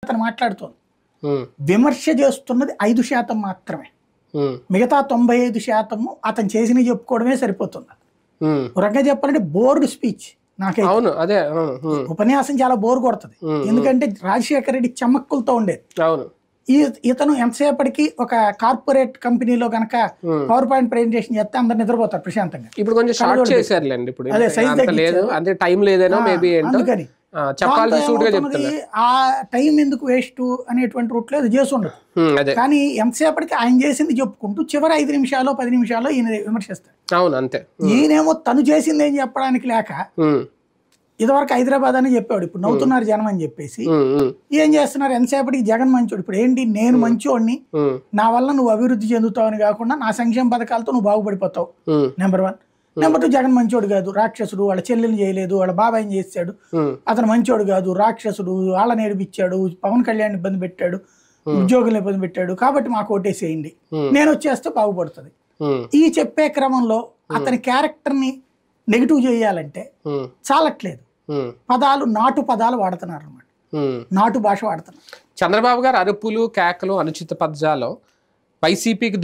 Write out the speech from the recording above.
అతను మాట్లాడుతోంది. విమర్శ చేస్తున్నది 5% మాత్రమే. మిగతా 95% అతను చేసినవి చెప్పుకోవడమే సరిపోతుంది. ఒక రకంగా చెప్పాలంటే బోర్డు స్పీచ్. నాకైతే ఉపన్యాసం చాలా బోర్ కొడుతుంది. ఎందుకంటే రాజశేఖర రెడ్డి చమక్కులతో ఉండేది. ఇతను ఎంతసేపటికి ఒక కార్పొరేట్ కంపెనీలో గనక పవర్ పాయింట్ ప్రెజెంటేషన్ చేస్తే అందరు నిద్రపోతారు ప్రశాంతంగా. ఇప్పుడు కొంచెం షార్ట్ చేశారులేండి. ఇప్పుడు అదే సైజ్ లేదు, అంతే టైం లేదేనో మేబీ అందుకని చెప్పాల్సి సూటిగా చెప్తున్నారు. ఆ టైం ఎందుకు వేస్ట్ అనేటువంటి రూట్ లేదు చేసి ఉండదు. కానీ ఎంతసేపటికి ఆయన చేసింది చెప్పుకుంటూ చివరి 5 నిమిషాలు 10 నిమిషాలు ఈయన విమర్శిస్తారు. అవును అంతే. ఈయనేమో తను చేసింది ఏం చెప్పడానికి లేక ఇదివరకు హైదరాబాద్ అని చెప్పాడు, ఇప్పుడు నవ్వుతున్నారు జనం అని చెప్పేసి ఏం చేస్తున్నారు ఎంతసేపటికి జగన్ మంచోడు. ఇప్పుడు ఏంటి, నేను మంచోడిని, నా వల్ల నువ్వు అభివృద్ధి చెందుతావు అని కాకుండా నా సంక్షేమ పథకాలతో నువ్వు బాగుపడిపోతావు. నెంబర్ 1. నెంబర్ 2, జగన్ మంచోడు కాదు, రాక్షసుడు, వాళ్ళ చెల్లెలు చేయలేదు, వాళ్ళ బాబాయిని చేశాడు, అతను మంచోడు కాదు, రాక్షసుడు, వాళ్ళని ఏడిపించాడు, పవన్ కళ్యాణ్ ఇబ్బంది పెట్టాడు, ఉద్యోగులను ఇబ్బంది పెట్టాడు, కాబట్టి మాకు ఓటేసేయండి, నేను వచ్చేస్తే బాగుపడుతుంది. ఈ చెప్పే క్రమంలో అతని క్యారెక్టర్ ని నెగిటివ్ చేయాలంటే చాలట్లేదు. పదాలు నాటు పదాలు వాడుతున్నారు అన్నమాట, నాటు భాష వాడుతున్నారు. చంద్రబాబు గారు అరుపులు కేకలు అనుచిత పదాలు వైసీపీకి